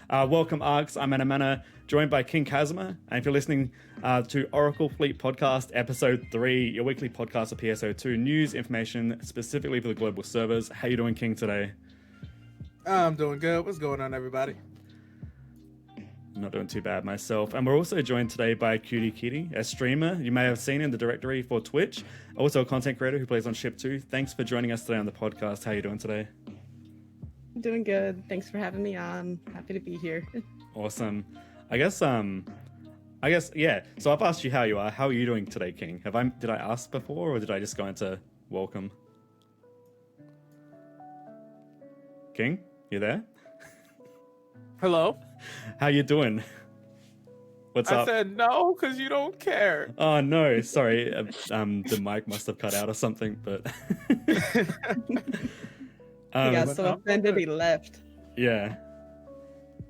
Welcome, Arcs. I'm Anamana, joined by XingKazma. And if you're listening to Oracle Fleet Podcast, Episode 3, your weekly podcast of PSO2 news, information specifically for the global servers. How you doing, King, today? I'm doing good. What's going on, everybody? Not doing too bad myself. And we're also joined today by CutieKittyy, a streamer you may have seen in the directory for Twitch, also a content creator who plays on Ship 2. Thanks for joining us today on the podcast. How are you doing today? Doing good. Thanks for having me on. Happy to be here. Awesome. I guess, yeah. So I've asked you how you are. How are you doing today, King? Did I ask before, or did I just go into welcome? King, you there? Hello? How you doing? What's up? I said no because you don't care. Oh no, sorry. The mic must have cut out or something, but He got so offended he left. Yeah.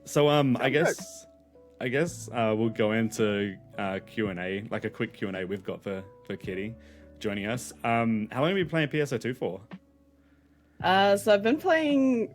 So I guess we'll go into Q&A, like a quick Q&A we've got for Kitty joining us. How long have you been playing PSO2 for? So I've been playing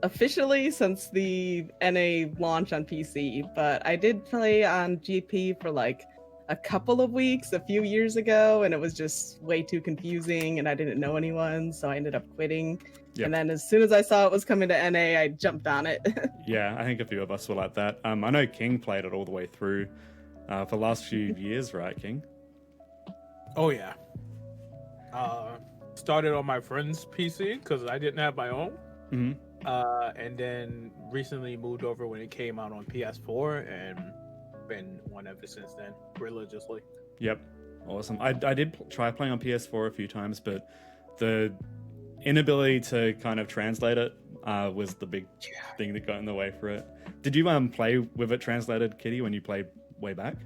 officially since the NA launch on PC, but I did play on GP for like a couple of weeks a few years ago, and it was just way too confusing and I didn't know anyone, so I ended up quitting. Yep. And then as soon as I saw it was coming to NA, I jumped on it. Yeah, I think a few of us were like that. I know King played it all the way through for the last few years, right, King? Oh yeah. Started on my friend's PC because I didn't have my own. Mm-hmm. And then recently moved over when it came out on PS4 and been one ever since then, religiously. Yep. Awesome. I did try playing on PS4 a few times, but the inability to kind of translate it was the big thing that got in the way for it. Did you play with it translated, Kitty, when you played way back?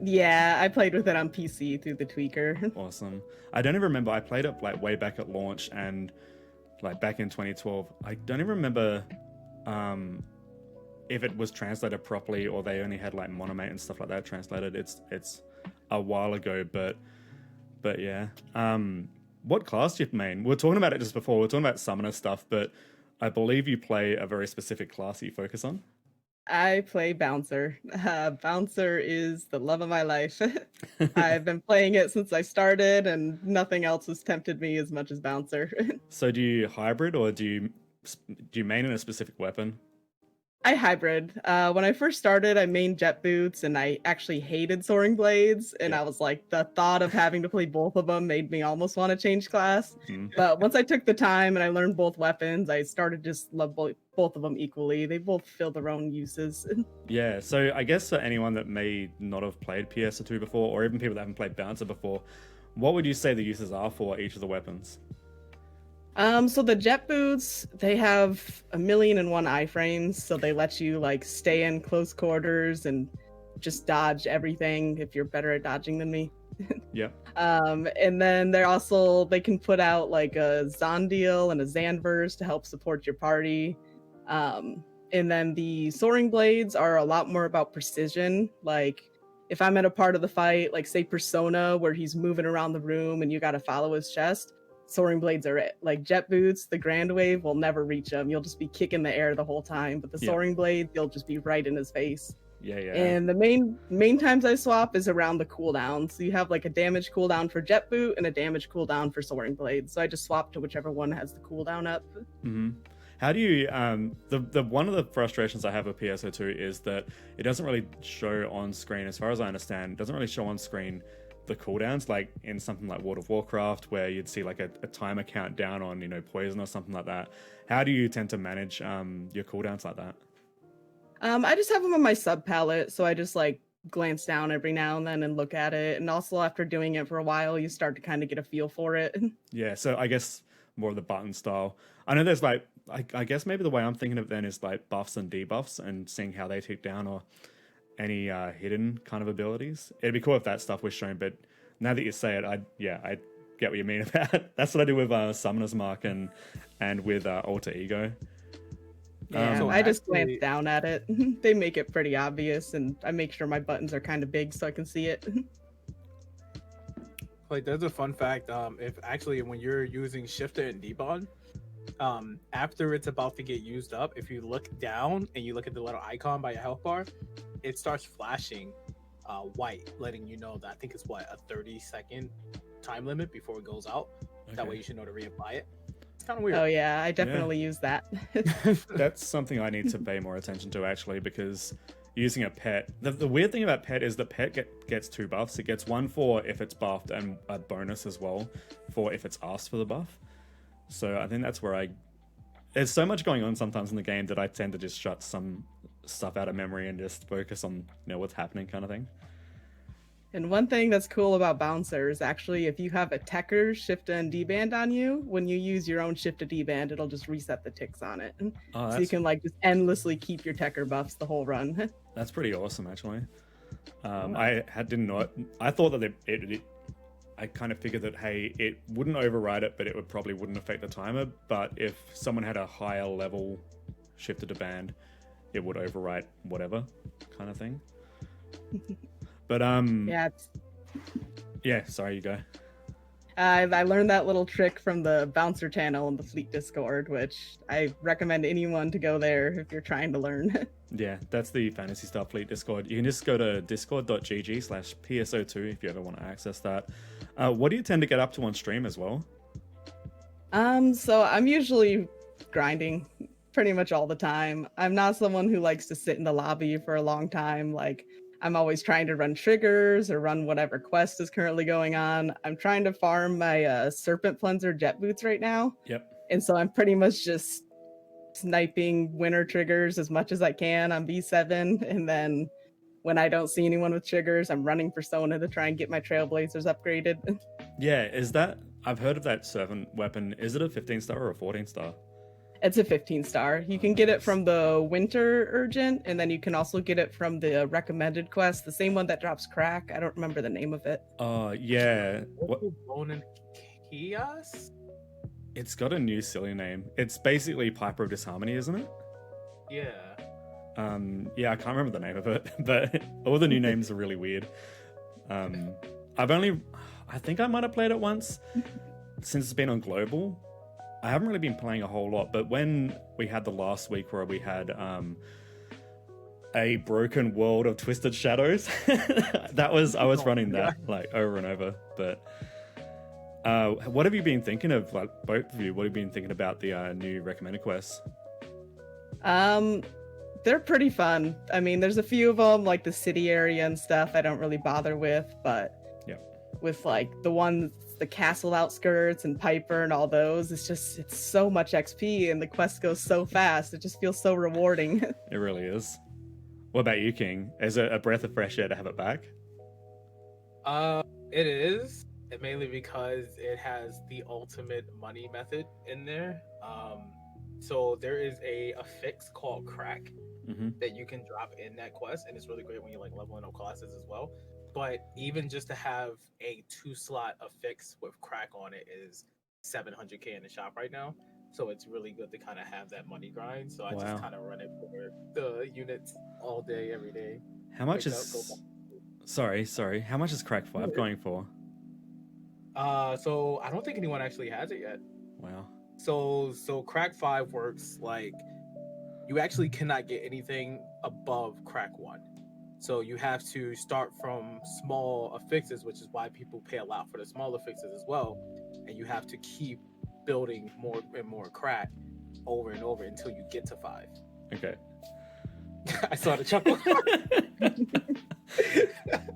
Yeah, I played with it on PC through the tweaker. Awesome. I don't even remember. I played it like way back at launch and like back in 2012. I don't even remember if it was translated properly or they only had like monomate and stuff like that translated. It's a while ago, but yeah. What class do you main? We were talking about it just before. We were talking about summoner stuff, but I believe you play a very specific class that you focus on. I play Bouncer. Bouncer is the love of my life. I've been playing it since I started, and nothing else has tempted me as much as Bouncer. So do you hybrid, or do you main in a specific weapon? I hybrid. When I first started, I mained jet boots, and I actually hated soaring blades. And I was like, the thought of having to play both of them made me almost want to change class. But once I took the time and I learned both weapons, I started to just love both of them equally. They both fill their own uses. Yeah, so I guess for anyone that may not have played PSO2 before, or even people that haven't played Bouncer before, what would you say the uses are for each of the weapons? So the jet boots, they have 1,000,001 iframes, so they let you like stay in close quarters and just dodge everything if you're better at dodging than me. Yep. And then they can put out like a Zondil and a Zanverse to help support your party. And then the soaring blades are a lot more about precision. Like if I'm at a part of the fight, like say Persona, where he's moving around the room and you got to follow his chest, soaring blades are it. Like jet boots, the grand wave will never reach him. You'll just be kicking the air the whole time. But the soaring blade, you'll just be right in his face. Yeah. And the main times I swap is around the cooldowns. So you have like a damage cooldown for jet boot and a damage cooldown for soaring blade. So I just swap to whichever one has the cooldown up. Mm-hmm. How do you the one of the frustrations I have with PSO2 is that it doesn't really show on screen, as far as I understand, it doesn't really show on screen the cooldowns like in something like World of Warcraft, where you'd see like a timer countdown on, poison or something like that. How do you tend to manage your cooldowns like that? I just have them on my sub palette, so I just like glance down every now and then and look at it. And also after doing it for a while, you start to kind of get a feel for it. Yeah, so I guess more of the button style. I know there's like, I guess maybe the way I'm thinking of it then is like buffs and debuffs and seeing how they tick down, or any hidden kind of abilities. It'd be cool if that stuff was shown, but now that you say it, I get what you mean about it. That's what I do with Summoner's Mark and with Alter Ego. Yeah, I just glance down at it. They make it pretty obvious, and I make sure my buttons are kind of big so I can see it. Like, there's a fun fact. If actually when you're using shifter and debug, after it's about to get used up, if you look down and you look at the little icon by your health bar, it starts flashing white, letting you know that I think it's a 30-second time limit before it goes out. Okay. That way you should know to reapply it. It's kind of weird. Oh yeah, I definitely use that. That's something I need to pay more attention to, actually, because using a pet, the weird thing about pet is the pet gets 2 buffs. It gets 1 for if it's buffed and a bonus as well for if it's asked for the buff. So I think that's where there's so much going on sometimes in the game that I tend to just shut some stuff out of memory and just focus on what's happening, kind of thing. And one thing that's cool about Bouncer is actually if you have a Tecker shift and D-band on you, when you use your own shift to D-band, it'll just reset the ticks on it. Oh, so you can just endlessly keep your Tecker buffs the whole run. That's pretty awesome, actually. I didn't know it. I thought that I kind of figured that, hey, it wouldn't override it, but it probably wouldn't affect the timer. But if someone had a higher level shifted to band, it would overwrite whatever kind of thing. But yeah, sorry, you go. I learned that little trick from the Bouncer channel in the Fleet Discord, which I recommend anyone to go there if you're trying to learn. Yeah, that's the Phantasy Star Fleet Discord. You can just go to discord.gg/PSO2 if you ever want to access that. What do you tend to get up to on stream as well? So I'm usually grinding pretty much all the time. I'm not someone who likes to sit in the lobby for a long time. I'm always trying to run triggers or run whatever quest is currently going on. I'm trying to farm my Serpent Cleanser jet boots right now. Yep. And so I'm pretty much just sniping winter triggers as much as I can on B7. And then when I don't see anyone with triggers, I'm running Persona to try and get my Trailblazers upgraded. Yeah, I've heard of that servant weapon. Is it a 15-star or a 14-star? It's a 15-star. You can get it from the Winter Urgent, and then you can also get it from the recommended quest, the same one that drops crack. I don't remember the name of it. Yeah. What? Bone and Chaos? It's got a new silly name. It's basically Piper of Disharmony, isn't it? Yeah. Yeah, I can't remember the name of it, but all the new names are really weird. I think I might have played it once since it's been on global. I haven't really been playing a whole lot, but when we had the last week where we had a broken world of Twisted Shadows, I was running that over and over. But what have you been thinking of, both of you? What have you been thinking about the new recommended quests? They're pretty fun. I mean, there's a few of them, like the city area and stuff I don't really bother with, but with the castle outskirts and Piper and all those, it's so much XP and the quest goes so fast. It just feels so rewarding. It really is. What about you, King? Is it a breath of fresh air to have it back? It is, mainly because it has the ultimate money method in there. So there is a fix called Crack that you can drop in that quest, and it's really great when you're leveling up classes as well. But even just to have a 2-slot affix with Crack on it is 700k in the shop right now. So it's really good to kind of have that money grind. So I just kind of run it for the units all day, every day. How much is... Sorry. How much is Crack 5 going for? So I don't think anyone actually has it yet. Wow. So Crack 5 works you actually cannot get anything above Crack 1. So you have to start from small affixes, which is why people pay a lot for the small affixes as well. And you have to keep building more and more Crack over and over until you get to 5. Okay. I saw the chuckle.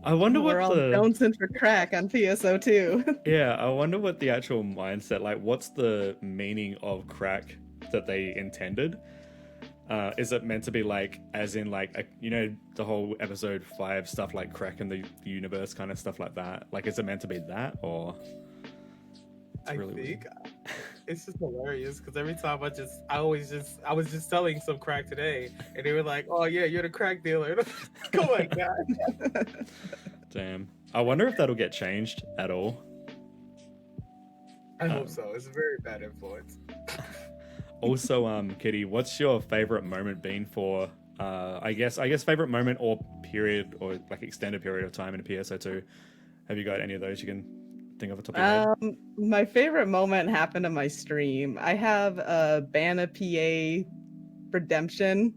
I wonder what we're all bouncing for Crack on PSO2. Yeah, I wonder what the actual mindset, what's the meaning of Crack that they intended? Is it meant to be as in the whole episode 5 stuff like Crack in the universe kind of stuff like that? Is it meant to be that, or? I think it's just hilarious because every time I was just selling some crack today, and they were like, "Oh yeah, you're the crack dealer." Oh my god! Damn. I wonder if that'll get changed at all. I hope so. It's a very bad influence. Also, Kitty, what's your favorite moment been for? I guess favorite moment or period or extended period of time in PSO2. Have you got any of those you can think of the top of your head? My favorite moment happened on my stream. I have a Bana PA redemption,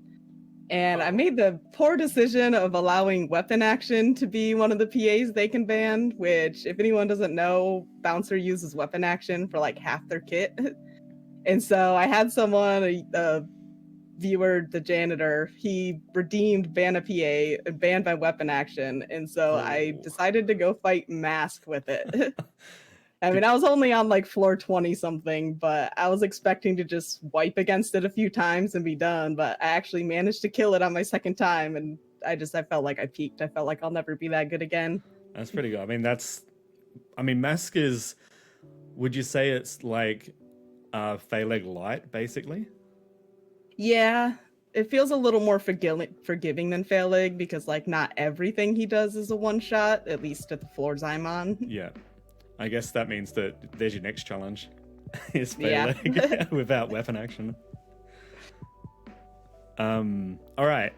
and I made the poor decision of allowing weapon action to be one of the PAs they can ban, which, if anyone doesn't know, Bouncer uses weapon action for like half their kit. And so I had someone, a viewer, the janitor, he redeemed Bana PA and banned my weapon action. And so I decided to go fight Mask with it. I mean, I was only on like floor 20 something, but I was expecting to just wipe against it a few times and be done. But I actually managed to kill it on my second time. And I felt like I peaked. I felt like I'll never be that good again. That's pretty good. I mean, Mask is, would you say it's like Phaleg Light, basically? Yeah, it feels a little more forgiving than Phaleg because like not everything he does is a one shot, at least at the floors I'm on. Yeah. I guess that means that there's your next challenge. Is Phaleg without weapon action. All right.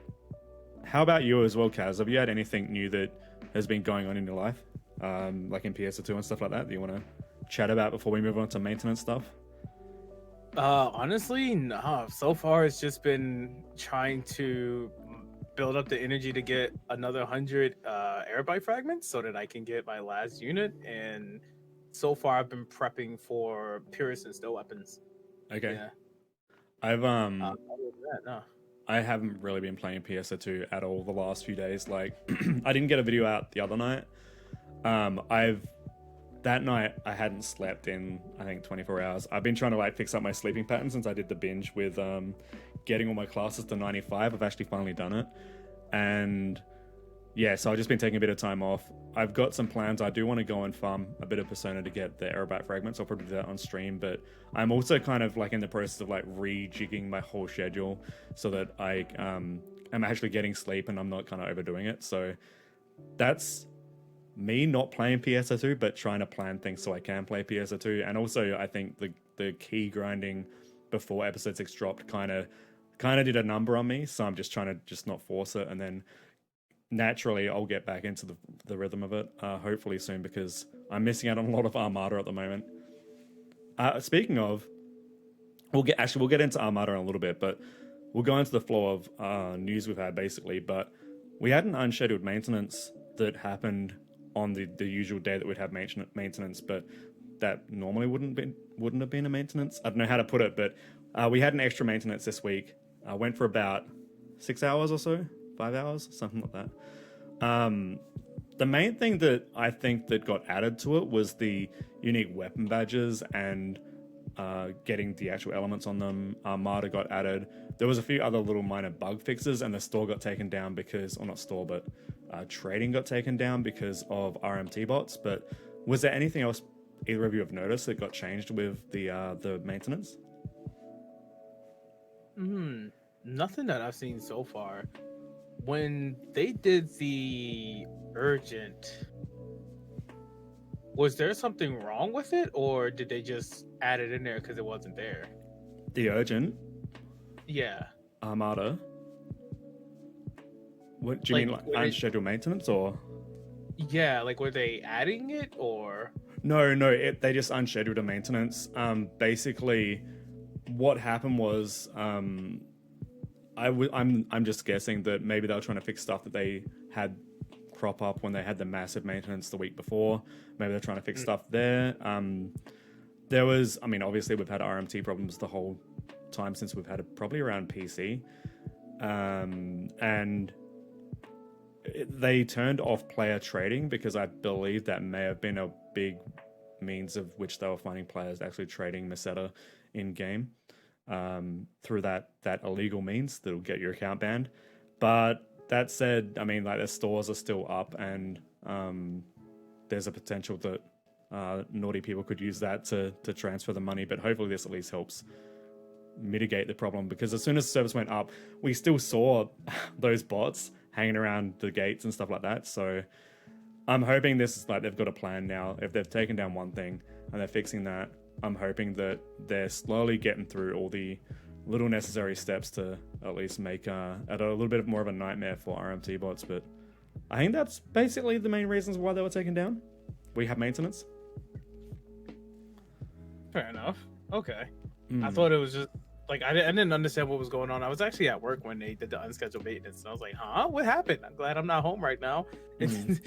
How about you as well, Kaz? Have you had anything new that has been going on in your life? Like in PSO2 and stuff like that you want to chat about before we move on to maintenance stuff? Honestly, no. So far, it's just been trying to build up the energy to get another 100 airbyte fragments so that I can get my last unit. And so far, I've been prepping for Purist and Still weapons. Okay. Yeah. I've other than that, no. I haven't really been playing PSO2 at all the last few days. Like, I didn't get a video out the other night. That night I hadn't slept in, I think, 24 hours. I've been trying to like fix up my sleeping pattern since I did the binge with getting all my classes to 95. I've actually finally done it. And yeah, so I've just been taking a bit of time off. I've got some plans. I do want to go and farm a bit of Persona to get the aerobat fragments. I'll probably do that on stream, but I'm also kind of like in the process of like rejigging my whole schedule so that I am actually getting sleep and I'm not kind of overdoing it. So that's me not playing PSO2, but trying to plan things so I can play PSO2. And also, I think the key grinding before episode 6 dropped kind of did a number on me. So I'm just trying to just not force it, and then naturally I'll get back into the rhythm of it hopefully soon, because I'm missing out on a lot of Armada at the moment. Speaking of, we'll get into Armada in a little bit, but we'll go into the flow of news we've had basically. But we had an unscheduled maintenance that happened on the usual day that we'd have maintenance, but that normally wouldn't have been a maintenance. I don't know how to put it, but we had an extra maintenance this week. Went for about 6 hours or so, 5 hours, something like that. The main thing that I think that got added to it was the unique weapon badges and getting the actual elements on them. Armada got added. There was a few other little minor bug fixes, and the store got taken down because, or not store, but trading got taken down because of RMT bots. But was there anything else either of you have noticed that got changed with the maintenance? Nothing that I've seen so far. When they did the urgent, was there something wrong with it, or did they just add it in there because it wasn't there? The urgent? Yeah. Armada? What do you mean, like unscheduled maintenance, or? Yeah, like were they adding it, or? No, they just unscheduled a maintenance. Basically, what happened was, I'm just guessing that maybe they were trying to fix stuff that they had crop up when they had the massive maintenance the week before. Maybe they're trying to fix stuff there. There was, obviously we've had RMT problems the whole time since we've had it probably around PC. And they turned off player trading because I believe that may have been a big means of which they were finding players actually trading Meseta in game through that illegal means that'll get your account banned. But that said, the stores are still up, and there's a potential that naughty people could use that to transfer the money. But hopefully this at least helps mitigate the problem, because as soon as the service went up, we still saw those bots hanging around the gates and stuff like that. So I'm hoping this is like they've got a plan now. If they've taken down one thing and they're fixing that, I'm hoping that they're slowly getting through all the little necessary steps to at least make it a little bit more of a nightmare for RMT bots. But I think that's basically the main reasons why they were taken down. We have maintenance. Fair enough. Okay. I Hmm. thought it was just like I didn't understand what was going on. I was actually at work when they did the unscheduled maintenance, and I was like, "Huh? What happened?" I'm glad I'm not home right now. Mhm.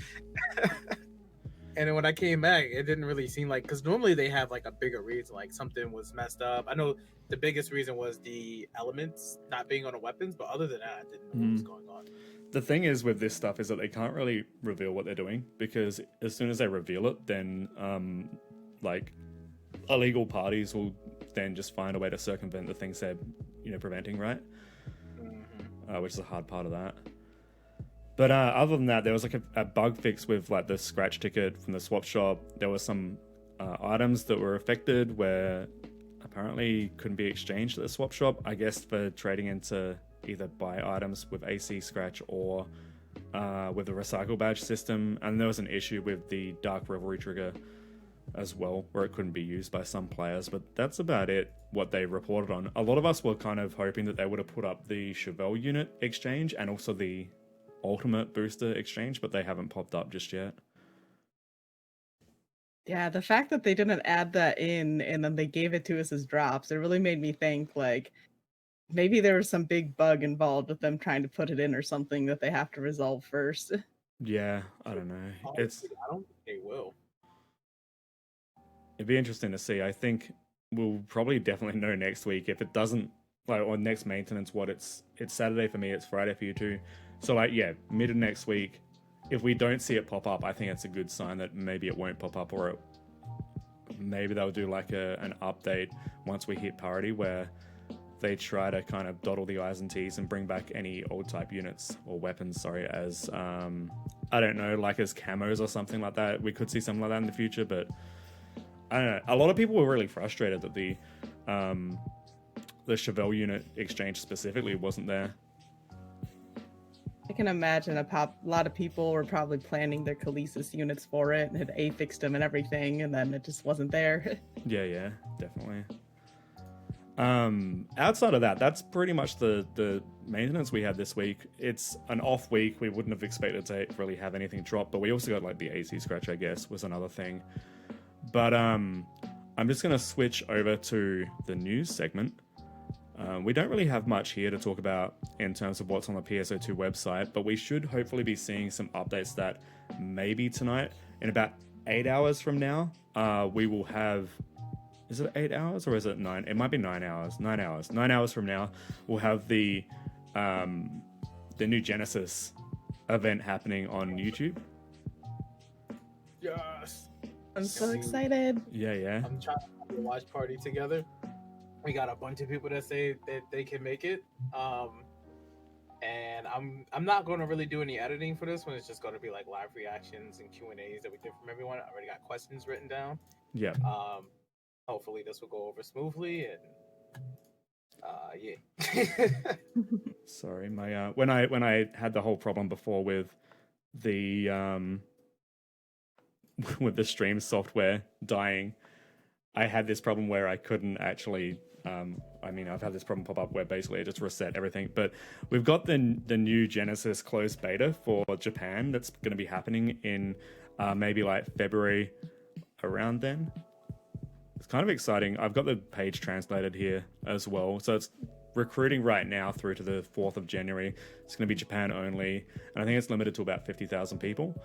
And then when I came back, it didn't really seem like, because normally they have like a bigger reason, like something was messed up. I know the biggest reason was the elements not being on the weapons, but other than that, I didn't know what was going on. The thing is with this stuff is that they can't really reveal what they're doing, because as soon as they reveal it, then like illegal parties will then just find a way to circumvent the things they're preventing, right? Which is a hard part of that. But other than that, there was like a bug fix with like the scratch ticket from the swap shop. There were some items that were affected where apparently couldn't be exchanged at the swap shop, I guess for trading into either buy items with AC scratch or with the recycle badge system. And there was an issue with the Dark Revelry trigger as well, where it couldn't be used by some players. But that's about it, what they reported on. A lot of us were kind of hoping that they would have put up the Chevelle unit exchange and also the ultimate booster exchange, but they haven't popped up just yet. Yeah, the fact that they didn't add that in and then they gave it to us as drops, it really made me think like maybe there was some big bug involved with them trying to put it in or something that they have to resolve first. Yeah, I don't know. Honestly, I don't think they will. It'd be interesting to see. I think we'll probably definitely know next week. If it doesn't, like, on next maintenance, what it's Saturday for me, it's Friday for you too. So like, yeah, mid of next week, if we don't see it pop up, I think it's a good sign that maybe it won't pop up, or maybe they'll do like an update once we hit parity where they try to kind of dot all the I's and T's and bring back any old type units or weapons, sorry, as I don't know, like as camos or something like that. We could see something like that in the future, but I don't know. A lot of people were really frustrated that the Chevelle unit exchange specifically wasn't there. I can imagine a lot of people were probably planning their Khaleesi units for it and had affixed them and everything, and then it just wasn't there. Yeah, definitely. Outside of that, that's pretty much the maintenance we had this week. It's an off week. We wouldn't have expected to really have anything drop, but we also got like the AC scratch, I guess, was another thing. But I'm just going to switch over to the news segment. We don't really have much here to talk about in terms of what's on the PSO2 website, but we should hopefully be seeing some updates that maybe tonight, in about 8 hours from now, we will have... Is it 8 hours or is it 9? It might be 9 hours. 9 hours. 9 hours from now, we'll have the new Genesis event happening on YouTube. Yes. I'm so excited. Yeah. I'm trying to have a watch party together. We got a bunch of people that say that they can make it. And I'm not going to really do any editing for this one. It's just going to be like live reactions and Q&As that we did from everyone. I already got questions written down. Yeah. Hopefully this will go over smoothly, and yeah. Sorry, my when I had the whole problem before with the with the stream software dying, I had this problem where I couldn't actually I've had this problem pop up where basically it just reset everything. But we've got the new Genesis closed beta for Japan that's going to be happening in maybe like February, around then. It's kind of exciting. I've got the page translated here as well. So it's recruiting right now through to the 4th of January. It's going to be Japan only. And I think it's limited to about 50,000 people.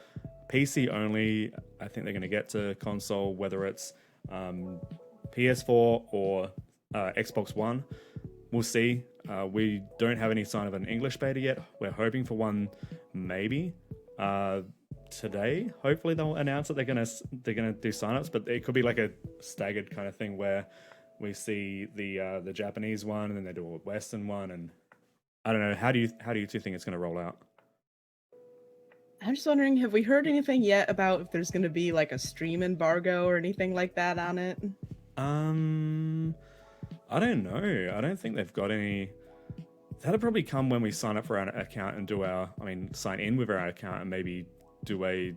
PC only, I think they're going to get to console, whether it's PS4 or Xbox One. We'll see. We don't have any sign of an English beta yet. We're hoping for one maybe today. Hopefully they'll announce that they're gonna do signups, but it could be like a staggered kind of thing where we see the Japanese one and then they do a Western one, and I don't know. How do you two think it's gonna roll out? I'm just wondering, have we heard anything yet about if there's going to be like a stream embargo or anything like that on it? I don't know. I don't think they've got any. That'll probably come when we sign up for our account and sign in with our account and maybe do a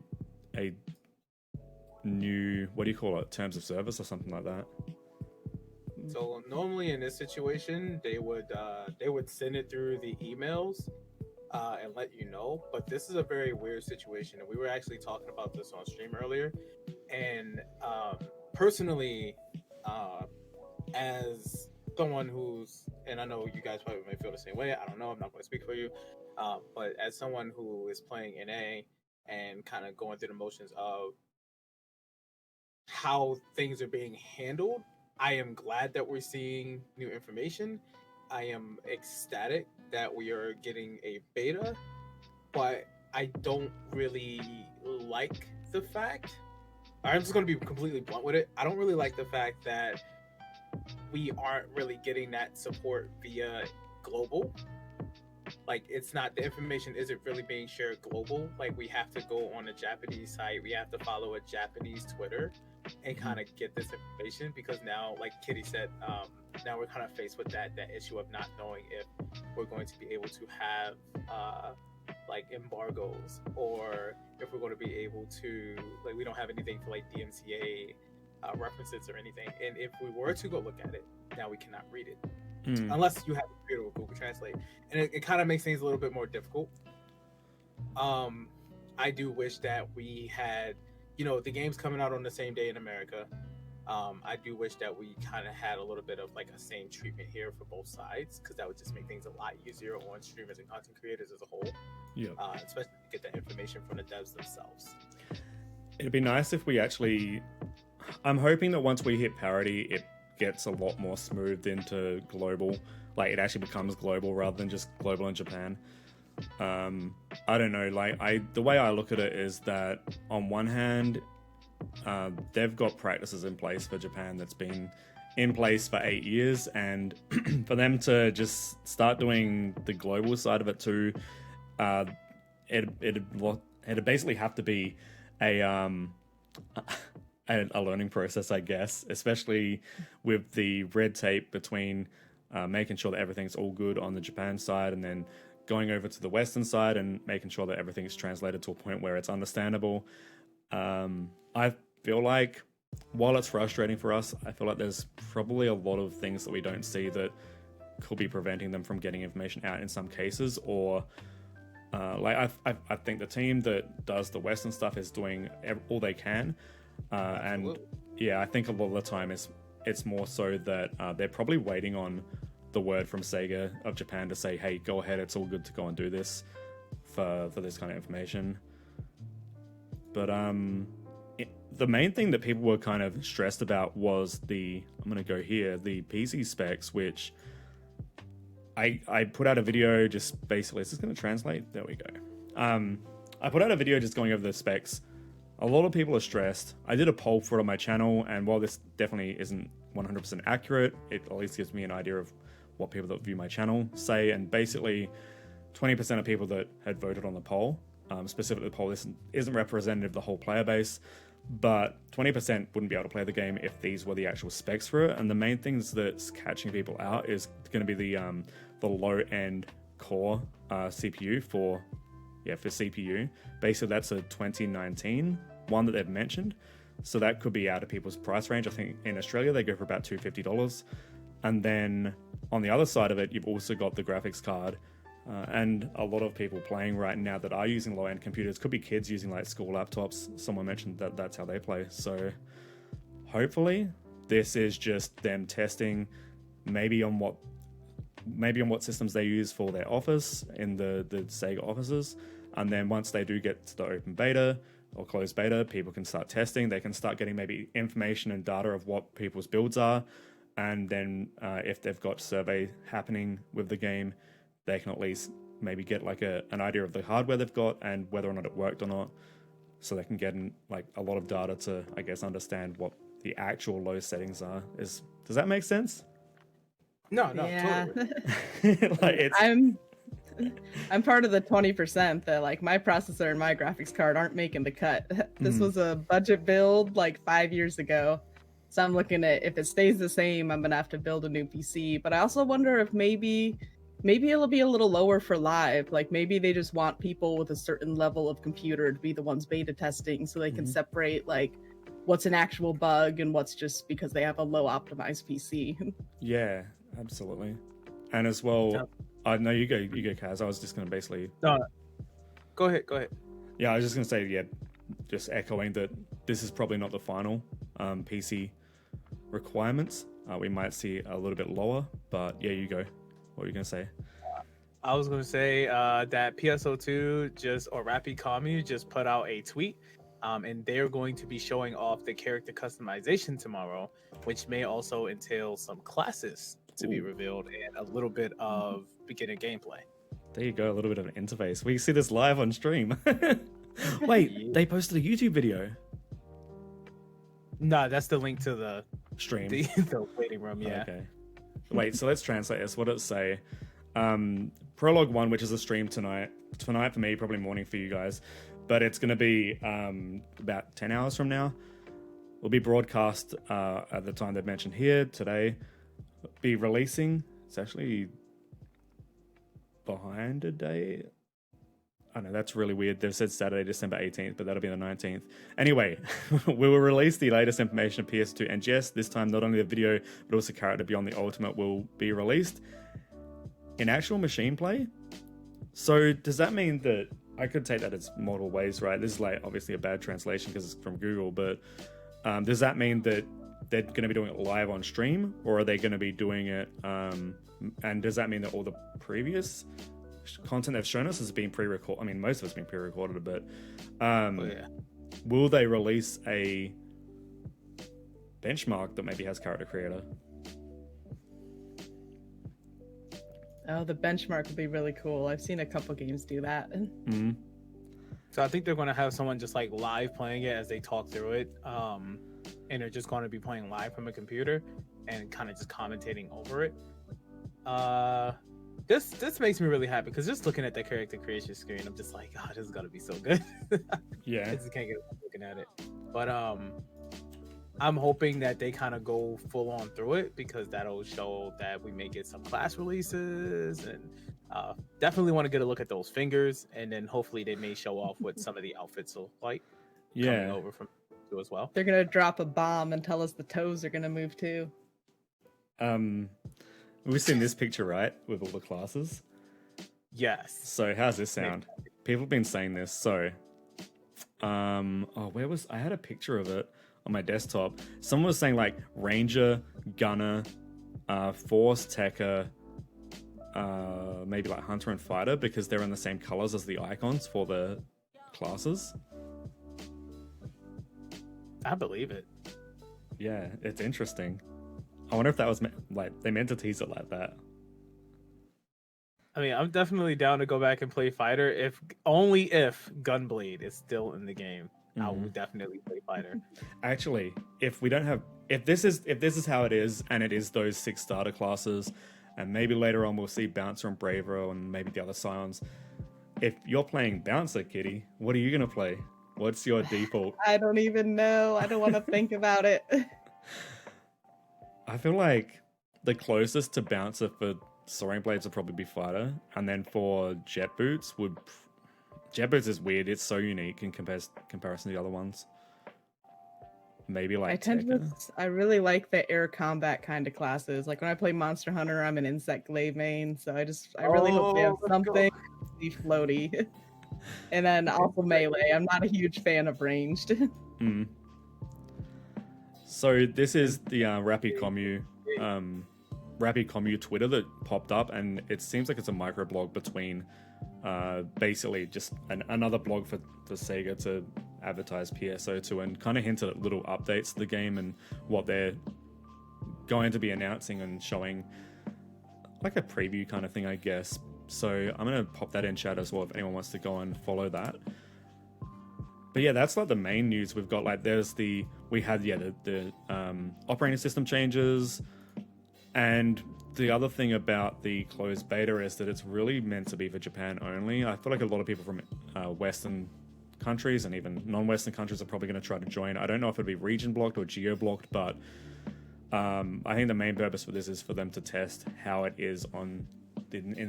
new, what do you call it, terms of service or something like that. So normally in this situation, they would send it through the emails and let you know. But this is a very weird situation, and we were actually talking about this on stream earlier. And personally, As someone who's, and I know you guys probably may feel the same way. I don't know. I'm not going to speak for you, but as someone who is playing NA and kind of going through the motions of how things are being handled, I am glad that we're seeing new information. I am ecstatic that we are getting a beta, but I don't really like the fact. I'm just going to be completely blunt with it. I don't really like the fact that we aren't really getting that support via global. Like, it's not, the information isn't really being shared global. Like, we have to go on a Japanese site, we have to follow a Japanese Twitter and kind of get this information, because now, like Kitty said, now we're kind of faced with that issue of not knowing if we're going to be able to have like embargoes, or if we're going to be able to, like, we don't have anything for like DMCA references or anything. And if we were to go look at it, now we cannot read it unless you have a computer with Google Translate, and it kind of makes things a little bit more difficult. I do wish that we had, the game's coming out on the same day in America. I do wish that we kind of had a little bit of like a same treatment here for both sides, because that would just make things a lot easier on streamers and content creators as a whole. Yeah. Especially to get that information from the devs themselves. It'd be nice if we actually, I'm hoping that once we hit parity, it gets a lot more smoothed into global. Like, it actually becomes global rather than just global in Japan. I don't know, like, the way I look at it is that on one hand, they've got practices in place for Japan that's been in place for 8 years, and for them to just start doing the global side of it too, it'd basically have to be a learning process, I guess, especially with the red tape between making sure that everything's all good on the Japan side, and then going over to the Western side and making sure that everything is translated to a point where it's understandable. I feel like, while it's frustrating for us, I feel like there's probably a lot of things that we don't see that could be preventing them from getting information out in some cases, or I think the team that does the Western stuff is doing all they can, and yeah, I think a lot of the time it's more so that they're probably waiting on the word from Sega of Japan to say, hey, go ahead, it's all good to go and do this for this kind of information. But the main thing that people were kind of stressed about was the PC specs, which I put out a video just basically, is this going to translate? There we go. I put out a video just going over the specs. A lot of people are stressed. I did a poll for it on my channel, and while this definitely isn't 100% accurate, it at least gives me an idea of what people that view my channel say, and basically 20% of people that had voted on the poll, specifically the poll isn't representative of the whole player base, but 20% wouldn't be able to play the game if these were the actual specs for it. And the main things that's catching people out is going to be the low-end core CPU for CPU. Basically, that's a 2019 one that they've mentioned, so that could be out of people's price range. I think in Australia they go for about $250. And then on the other side of it, you've also got the graphics card, and a lot of people playing right now that are using low-end computers could be kids using like school laptops. Someone mentioned that that's how they play. So hopefully this is just them testing maybe on what systems they use for their office in the Sega offices, and then once they do get to the open beta or closed beta, people can start testing. They can start getting maybe information and data of what people's builds are, and then if they've got survey happening with the game, they can at least maybe get like an idea of the hardware they've got and whether or not it worked or not, so they can get in like a lot of data to, I guess, understand what the actual low settings are. Does that make sense? No, yeah. Totally. I'm part of the 20% that like my processor and my graphics card aren't making the cut. This was a budget build like 5 years ago. So I'm looking at, if it stays the same, I'm gonna have to build a new PC. But I also wonder if maybe it'll be a little lower for live. Like maybe they just want people with a certain level of computer to be the ones beta testing, so they can separate like what's an actual bug and what's just because they have a low optimized PC. Yeah, absolutely. And as well, no, you go, Kaz. I was just going to basically... No, go ahead. Yeah, I was just going to say, just echoing that this is probably not the final PC requirements, we might see a little bit lower. But yeah, you go. What were you gonna say? I was going to say that PSO2 or RapidCommu just put out a tweet, and they're going to be showing off the character customization tomorrow, which may also entail some classes to be revealed and a little bit of beginner gameplay. There you go, a little bit of an interface. We see this live on stream. Wait, they posted a YouTube video. No, that's the link to the stream. The waiting room, yeah. Okay. Wait, so let's translate this. What did it say? Prologue 1, which is a stream tonight for me, probably morning for you guys, but it's going to be about 10 hours from now. Will be broadcast at the time they've mentioned here today. Be releasing. It's actually behind a day. I know that's really weird. They've said Saturday, December 18th, but that'll be the 19th. Anyway, we will release the latest information of PS2, and yes, this time not only the video but also Character Beyond the Ultimate will be released in actual machine play. So does that mean that I could take that as multiple ways, right? This is like obviously a bad translation because it's from Google, but does that mean that they're going to be doing it live on stream, or are they going to be doing it? And does that mean that all the previous content they've shown us has been pre-recorded? I mean, most of it's been pre-recorded, but will they release a benchmark that maybe has character creator? Oh, the benchmark would be really cool. I've seen a couple games do that. Mm-hmm. So I think they're going to have someone just like live playing it as they talk through it. And they're just going to be playing live from a computer and kind of just commentating over it. This makes me really happy because just looking at the character creation screen, I'm just like, oh, this is going to be so good. Yeah. I just can't get looking at it. But I'm hoping that they kind of go full on through it because that'll show that we may get some class releases, and definitely want to get a look at those fingers, and then hopefully they may show off what some of the outfits look like. Yeah, coming over from you as well. They're gonna drop a bomb and tell us the toes are gonna move too. We've seen this picture, right, with all the classes. Yes. So how's this sound? People have been saying this. So, where was I had a picture of it on my desktop. Someone was saying like Ranger, Gunner, Force, Tekka, maybe like Hunter and Fighter, because they're in the same colors as the icons for the classes. I believe it. Yeah, it's interesting. I wonder if that was like they meant to tease it like that. I mean, I'm definitely down to go back and play Fighter if Gunblade is still in the game. I will definitely play Fighter. Actually, if this is how it is, and it is those 6 starter classes, and maybe later on we'll see Bouncer and Bravero and maybe the other Scions. If you're playing Bouncer, Kitty, what are you gonna play? What's your default? I don't even know. I don't want to think about it. I feel like the closest to Bouncer for Soaring Blades would probably be Fighter, and then for Jet Boots is weird. It's so unique in comparison to the other ones. Maybe like I really like the air combat kind of classes. Like when I play Monster Hunter, I'm an Insect Glaive main, so I really hope they have something floaty. And then also melee. I'm not a huge fan of ranged. So this is the RapidCommu Twitter that popped up, and it seems like it's a microblog between basically just another blog for Sega to advertise PSO2 and kind of hinted at little updates to the game and what they're going to be announcing and showing, like a preview kind of thing, I guess. So I'm going to pop that in chat as well if anyone wants to go and follow that. But yeah, that's like the main news we've got. Like the operating system changes, and the other thing about the closed beta is that it's really meant to be for Japan only. I feel like a lot of people from Western countries and even non-Western countries are probably going to try to join. I don't know if it'll be region blocked or geo blocked, but I think the main purpose for this is for them to test how it is in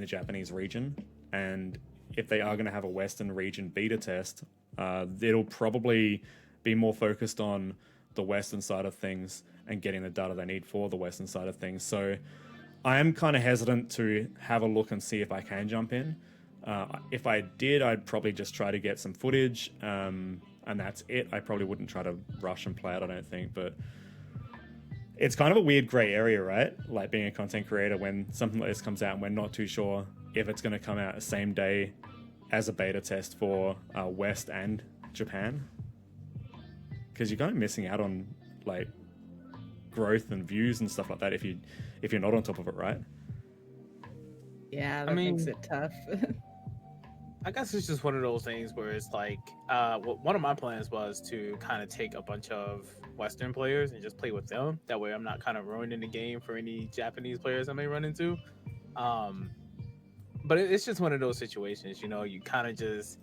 the Japanese region. And if they are going to have a Western region beta test, it'll probably be more focused on the Western side of things and getting the data they need for the Western side of things. So I am kind of hesitant to have a look and see if I can jump in. If I did, I'd probably just try to get some footage, and that's it. I probably wouldn't try to rush and play it, I don't think. But it's kind of a weird gray area, right? Like being a content creator when something like this comes out and we're not too sure if it's going to come out the same day as a beta test for West and Japan. Because you're kind of missing out on like growth and views and stuff like that if you're not on top of it, right? Yeah, that makes it tough. I guess it's just one of those things where it's like, one of my plans was to kind of take a bunch of Western players and just play with them. That way I'm not kind of ruining the game for any Japanese players I may run into. But it's just one of those situations, you know, you kind of just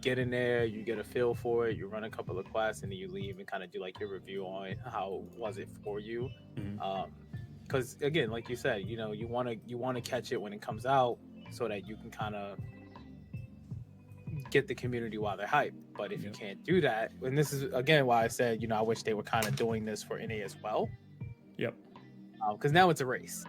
get in there, you get a feel for it, you run a couple of quests, and then you leave and kind of do like your review on how was it for you. Because again, like you said, you know, you want to catch it when it comes out so that you can kind of get the community while they're hyped. But if you can't do that, and this is again why I said, you know, I wish they were kind of doing this for NA as well. Yep. Because now it's a race.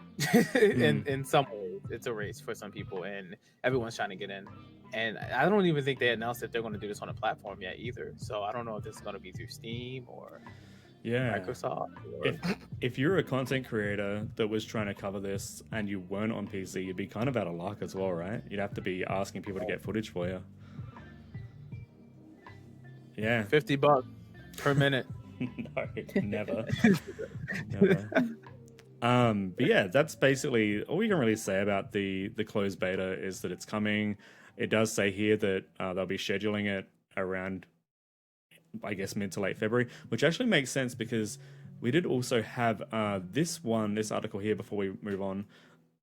in some ways, it's a race for some people, and everyone's trying to get in. And I don't even think they announced that they're going to do this on a platform yet either. So I don't know if this is going to be through Steam or Microsoft. Or... If you're a content creator that was trying to cover this and you weren't on PC, you'd be kind of out of luck as well, right? You'd have to be asking people to get footage for you. Yeah. $50 per minute. No, never. Never. But yeah, that's basically all we can really say about the closed beta is that it's coming. It does say here that they'll be scheduling it around, I guess, mid to late February, which actually makes sense because we did also have this article here before we move on,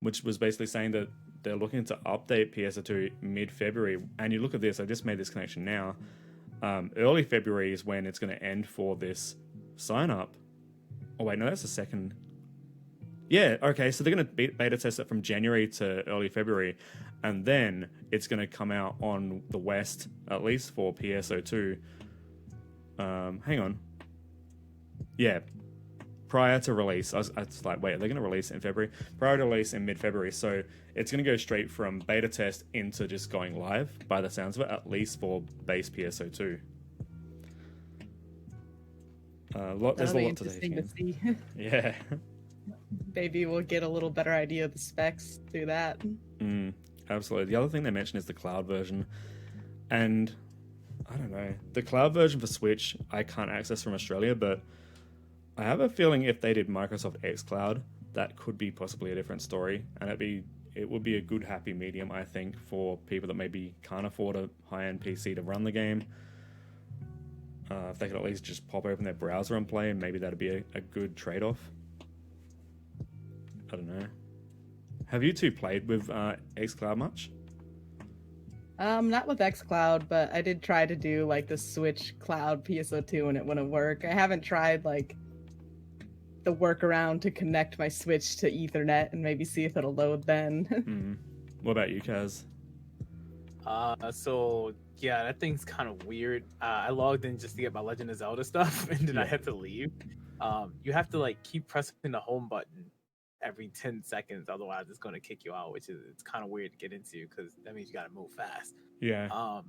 which was basically saying that they're looking to update PSO2 mid-February. And you look at this, I just made this connection now. Early February is when it's going to end for this sign-up. Oh, wait, no, that's the second. Yeah, okay, so they're going to beta test it from January to early February, and then it's going to come out on the West, at least for PSO2. Hang on. Yeah, prior to release. I was like, wait, are they going to release it in February? Prior to release in mid-February, so it's going to go straight from beta test into just going live, by the sounds of it, at least for base PSO2. There's a lot to see. Yeah. Maybe we'll get a little better idea of the specs through that. Absolutely. The other thing they mentioned is the cloud version. And I don't know. The cloud version for Switch, I can't access from Australia, but I have a feeling if they did Microsoft xCloud, that could be possibly a different story. And it would be a good happy medium, I think, for people that maybe can't afford a high-end PC to run the game. If they could at least just pop open their browser and play, maybe that'd be a good trade-off. I don't know. Have you two played with xCloud much? Not with xCloud, but I did try to do like the Switch Cloud PSO2 and it wouldn't work. I haven't tried like the workaround to connect my Switch to Ethernet and maybe see if it'll load then. What about you, Kaz? So yeah, that thing's kind of weird. I logged in just to get my Legend of Zelda stuff, and then I had to leave. You have to like keep pressing the home button every 10 seconds, otherwise it's going to kick you out, which is it's kind of weird to get into because that means you got to move fast. Yeah.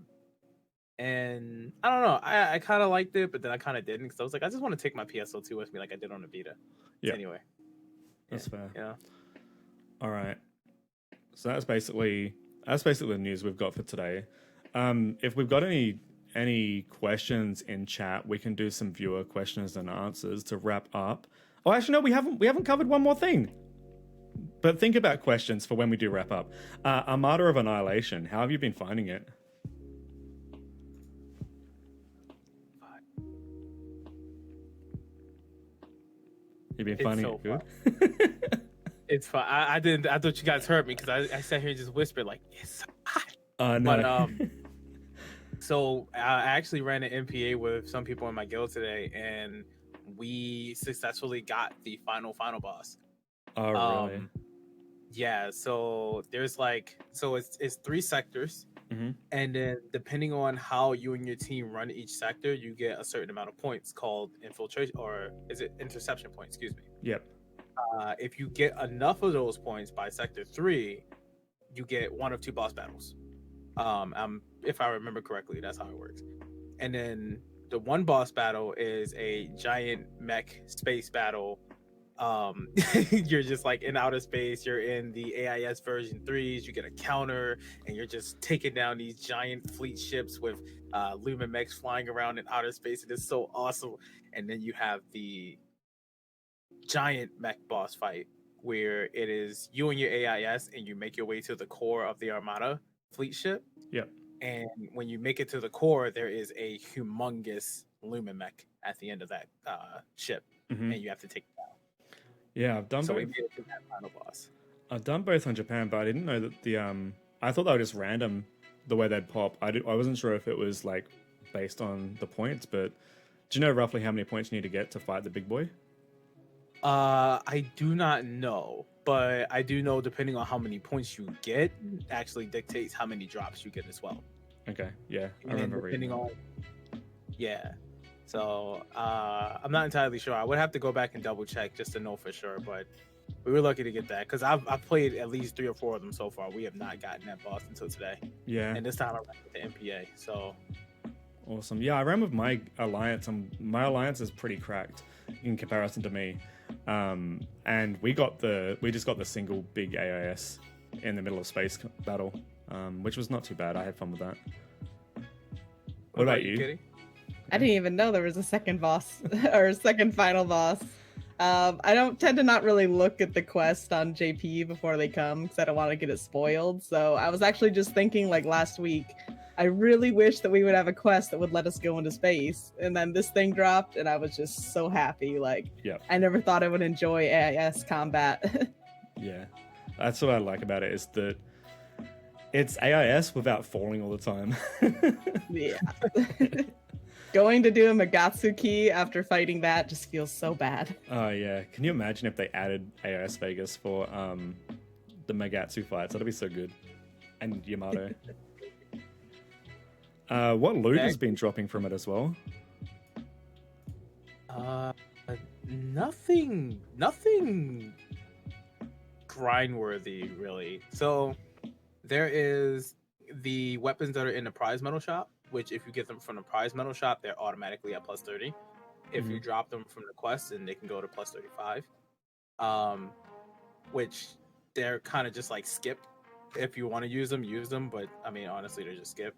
And I don't know, I kind of liked it, but then I kind of didn't because I was like, I just want to take my PSO2 with me like I did on the Vita. Yeah. Anyway, that's fair. Yeah. All right. So that's basically the news we've got for today. If we've got any questions in chat, we can do some viewer questions and answers to wrap up. Oh, actually, no, we haven't covered one more thing. But think about questions for when we do wrap up. Armada of Annihilation, how have you been finding it? You've been finding it good? It's fine. I thought you guys heard me because I sat here and just whispered like, it's so hot. No. But so I actually ran an MPA with some people in my guild today, and we successfully got the final boss. Oh, really? Yeah, so there's it's 3 sectors, and then depending on how you and your team run each sector, you get a certain amount of points called infiltration, or is it interception points? Excuse me. Yep. If you get enough of those points by sector 3, you get 1 of 2 boss battles. If I remember correctly, that's how it works. And then the one boss battle is a giant mech space battle you're just like in outer space. You're in the AIS version 3s. You get a counter, and you're just taking down these giant fleet ships with Lumen mechs flying around in outer space. It is so awesome. And then you have the giant mech boss fight where it is you and your AIS, and you make your way to the core of the Armada fleet ship. Yep. And when you make it to the core, there is a humongous Lumen mech at the end of that ship, and you have to take it down. Yeah, I've done So we both. made it to that final boss. I've done both on Japan, but I didn't know that the I thought they were just random the way they'd pop. I wasn't sure if it was like based on the points, but do you know roughly how many points you need to get to fight the big boy? I do not know, but I do know depending on how many points you get actually dictates how many drops you get as well. Okay, yeah, I And remember reading. depending on, yeah. So I'm not entirely sure. I would have to go back and double check just to know for sure. But we were lucky to get that because I've played at least 3 or 4 of them so far. We have not gotten that boss until today. Yeah, And this time I ran with the MPA. So awesome. Yeah, I ran with my alliance, and my alliance is pretty cracked in comparison to me. And we just got the single big AIS in the middle of space battle, which was not too bad. I had fun with that. What about you? Kitty? I didn't even know there was a second boss or a second final boss. I don't tend to not really look at the quest on JP before they come because I don't want to get it spoiled. So I was actually just thinking like last week, I really wish that we would have a quest that would let us go into space. And then this thing dropped and I was just so happy. Like, Yep. I never thought I would enjoy AIS combat. Yeah, that's what I like about it, is that it's AIS without falling all the time. Yeah. Going to do a Magatsuki after fighting that just feels so bad. Oh yeah, can you imagine if they added AIS Vegas for the Magatsu fights? That'd be so good. And Yamato. What loot has been dropping from it as well? Nothing grind-worthy, really. So there is the weapons that are in the prize metal shop, which if you get them from the prize metal shop, they're automatically at plus 30. If you drop them from the quest, then they can go to plus 35. Which they're kind of just like skip. If you want to use them, but I mean, honestly, they're just skip.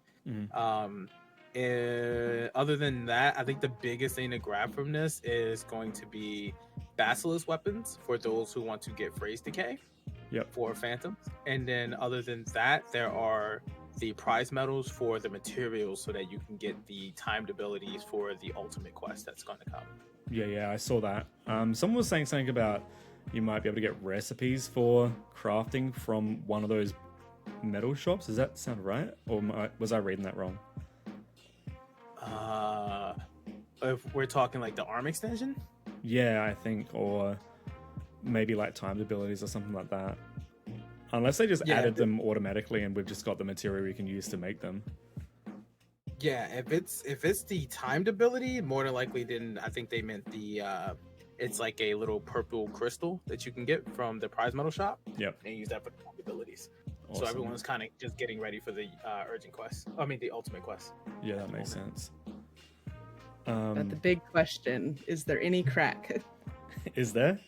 Other than that, I think the biggest thing to grab from this is going to be Basilisk weapons for those who want to get phrase decay. Yep. For Phantoms. And then other than that, there are the prize medals for the materials so that you can get the timed abilities for the ultimate quest that's going to come. Yeah, I saw that. Someone was saying something about you might be able to get recipes for crafting from one of those metal shops. Does that sound right? Or was I reading that wrong? If we're talking like the arm extension? Yeah, I think, or maybe like timed abilities or something like that. Unless they just added them automatically and we've just got the material we can use to make them. Yeah, if it's the timed ability, more than likely then I think they meant the it's like a little purple crystal that you can get from the prize metal shop. Yep. And use that for the timed abilities. Awesome. So everyone's kind of just getting ready for the urgent quest. I mean the ultimate quest. Yeah, that makes sense. But the big question, is there any crack? Is there?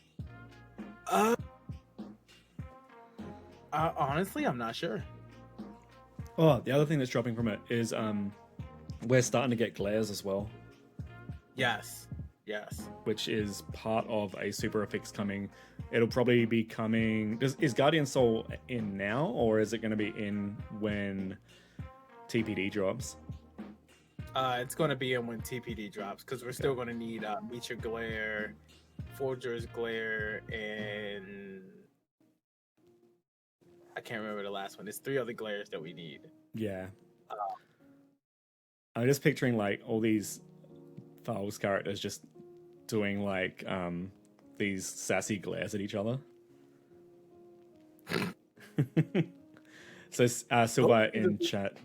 Honestly, I'm not sure. Oh, the other thing that's dropping from it is we're starting to get glares as well. Yes. Which is part of a super affix coming. It'll probably be coming. Is Guardian Soul in now, or is it going to be in when TPD drops? It's going to be in when TPD drops because we're still going to need Meteor Glare, Forger's Glare, and I can't remember the last one. There's 3 other glares that we need. Yeah. I'm just picturing like all these Thales characters just doing like these sassy glares at each other. So Silver in chat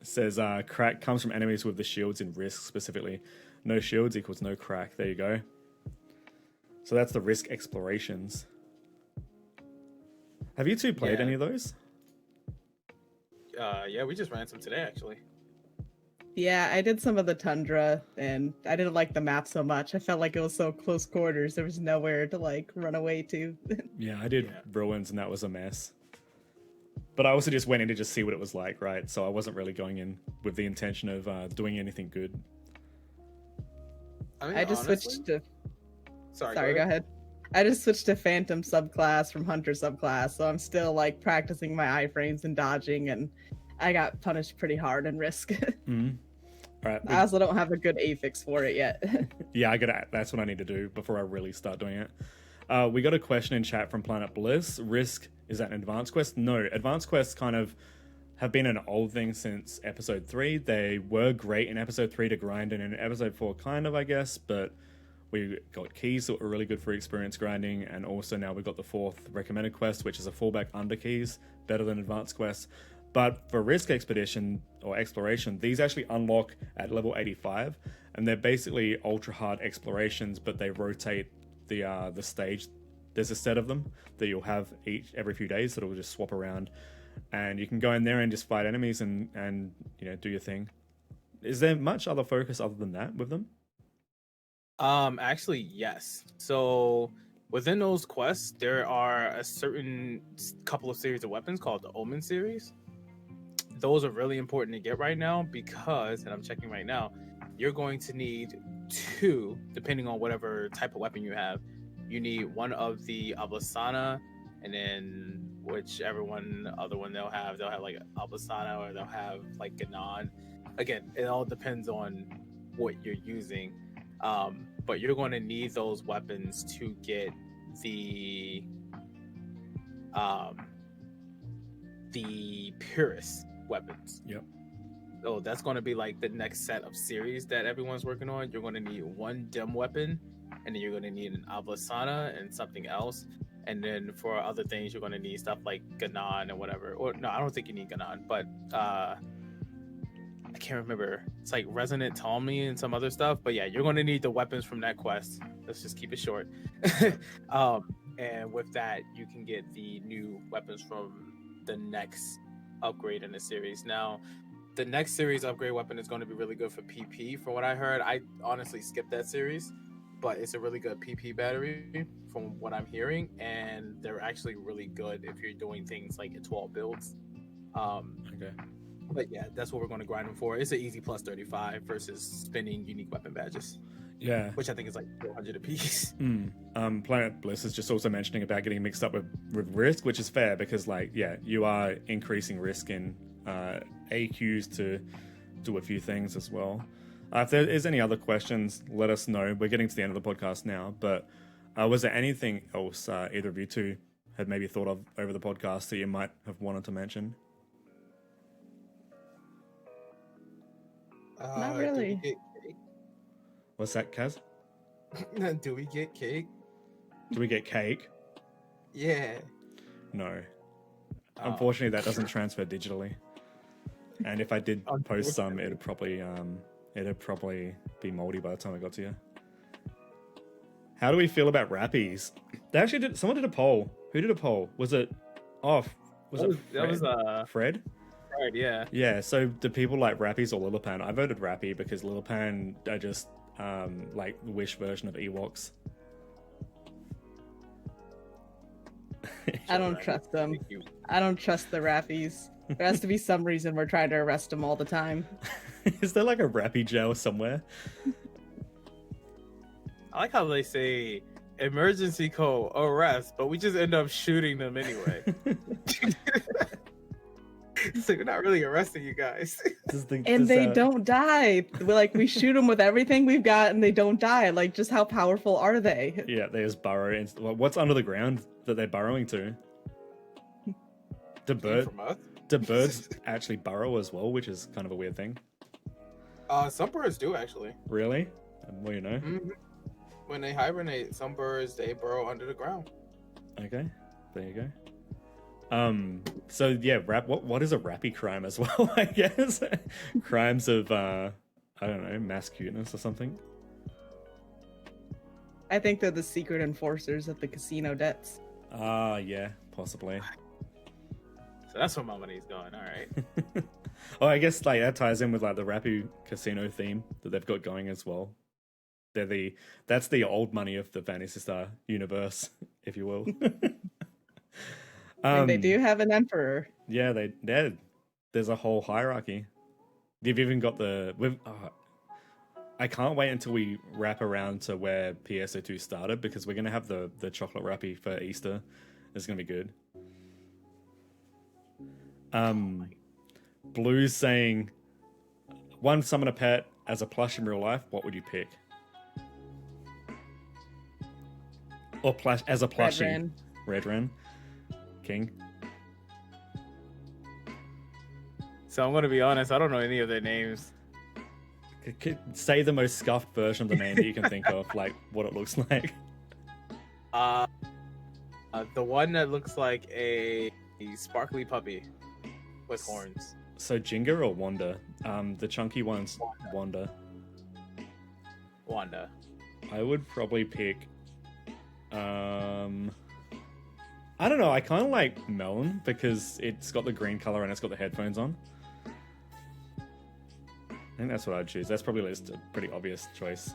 says crack comes from enemies with the shields in risk specifically. No shields equals no crack. There you go. So that's the risk explorations. Have you two played any of those? Yeah, we just ran some today actually. Yeah, I did some of the tundra, and I didn't like the map so much. I felt like it was so close quarters. There was nowhere to like run away to. Yeah, I did ruins, and that was a mess. But I also just went in to just see what it was like, right? So I wasn't really going in with the intention of doing anything good. I mean, I just honestly, switched to. Sorry, Go ahead. I just switched to Phantom subclass from Hunter subclass, so I'm still like practicing my iframes and dodging, and I got punished pretty hard in Risk. Mm-hmm. All right. I also don't have a good affix for it yet. Yeah, that's what I need to do before I really start doing it. We got a question in chat from Planet Bliss. Risk, is that an advanced quest? No, advanced quests kind of have been an old thing since episode 3. They were great in episode 3 to grind, and in episode 4 kind of, I guess, but we got keys that were really good for experience grinding, and also now we've got the 4th recommended quest, which is a fallback under keys, better than advanced quests. But for Risk Expedition or Exploration, these actually unlock at level 85, and they're basically ultra hard explorations, but they rotate the stage. There's a set of them that you'll have every few days that will just swap around, and you can go in there and just fight enemies and do your thing. Is there much other focus other than that with them? Actually, yes. So within those quests, there are a certain couple of series of weapons called the Omen series. Those are really important to get right now because, and I'm checking right now, you're going to need 2, depending on whatever type of weapon you have. You need one of the Ablasana, and then whichever other one they'll have like Ablasana, or they'll have like Ganon. Again, it all depends on what you're using. But you're going to need those weapons to get the purest weapons. Yep. So that's going to be like the next set of series that everyone's working on. You're going to need one dim weapon, and then you're going to need an Ablasana and something else. And then for other things, you're going to need stuff like Ganon and whatever. Or no, I don't think you need Ganon, but I can't remember. It's like Resonant Ptolemy and some other stuff. But yeah, you're going to need the weapons from that quest. Let's just keep it short. And with that, you can get the new weapons from the next upgrade in the series. Now, the next series upgrade weapon is going to be really good for PP. From what I heard, I honestly skipped that series, but it's a really good PP battery from what I'm hearing, and they're actually really good if you're doing things like 12 builds. Okay. But yeah, that's what we're going to grind them for. It's an easy plus 35 versus spinning unique weapon badges. Yeah. Which I think is like 400 apiece. Planet Bliss is just also mentioning about getting mixed up with risk, which is fair because, like, yeah, you are increasing risk in AQs to do a few things as well. If there is any other questions, let us know. We're getting to the end of the podcast now, but was there anything else either of you two had maybe thought of over the podcast that you might have wanted to mention? Not really. Do we get cake? What's that, Kaz? Do we get cake? Do we get cake? Yeah. No. Unfortunately, that doesn't transfer digitally. And if I did post some, it'd probably be moldy by the time I got to you. How do we feel about rappies? They actually someone did a poll. Who did a poll? Was it Fred? That was Fred? Fred, yeah. Yeah, so do people like rappies or Lilipan? I voted rappy because Lilipan are just like the Wish version of Ewoks. I don't trust them. I don't trust the rappies. There has to be some reason we're trying to arrest them all the time. Is there like a rappy jail somewhere? I like how they say emergency code arrest, but we just end up shooting them anyway. So we're not really arresting you guys. They don't die. We shoot them with everything we've got and they don't die. Like, just how powerful are they? Yeah, they just burrow. What's under the ground that they're burrowing to? Do birds actually burrow as well, which is kind of a weird thing? Some birds do, actually. Really? Well, you know. Mm-hmm. When they hibernate, some birds, they burrow under the ground. Okay, there you go. So yeah, what is a rappy crime as well, I guess? Crimes of I don't know, mass cuteness or something. I think they're the secret enforcers of the casino debts. Yeah, possibly. So that's where my money's going. All right. Oh, I guess like that ties in with like the Rapu casino theme that they've got going as well. That's the old money of the Phantasy Star universe, if you will. I mean, they do have an emperor. Yeah, there's a whole hierarchy. They've even got I can't wait until we wrap around to where PSO2 started, because we're gonna have the chocolate wrappy for Easter. It's gonna be good. Blue's saying, one summon a pet as a plush in real life. What would you pick? Or plush as a plushie? Red Ren. King. So I'm gonna be honest, I don't know any of their names. Say the most scuffed version of the name that you can think of, like what it looks like. The one that looks like a sparkly puppy with horns. So Jinga or Wanda? The chunky one's Wanda. Wanda. I would probably pick. I don't know. I kind of like Melon because it's got the green color and it's got the headphones on. I think that's what I'd choose. That's probably just a pretty obvious choice.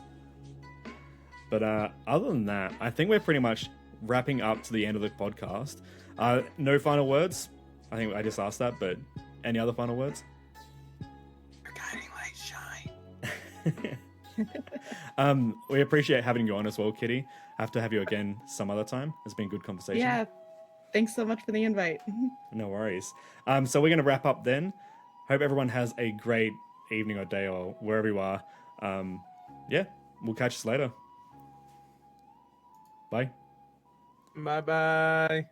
But other than that, I think we're pretty much wrapping up to the end of the podcast. No final words. I think I just asked that, but any other final words? Your guiding light shine. We appreciate having you on as well, Kitty. Have to have you again some other time. It's been good conversation. Yeah. Thanks so much for the invite. No worries. So we're going to wrap up then. Hope everyone has a great evening or day or wherever you are. Yeah, we'll catch you later. Bye. Bye bye.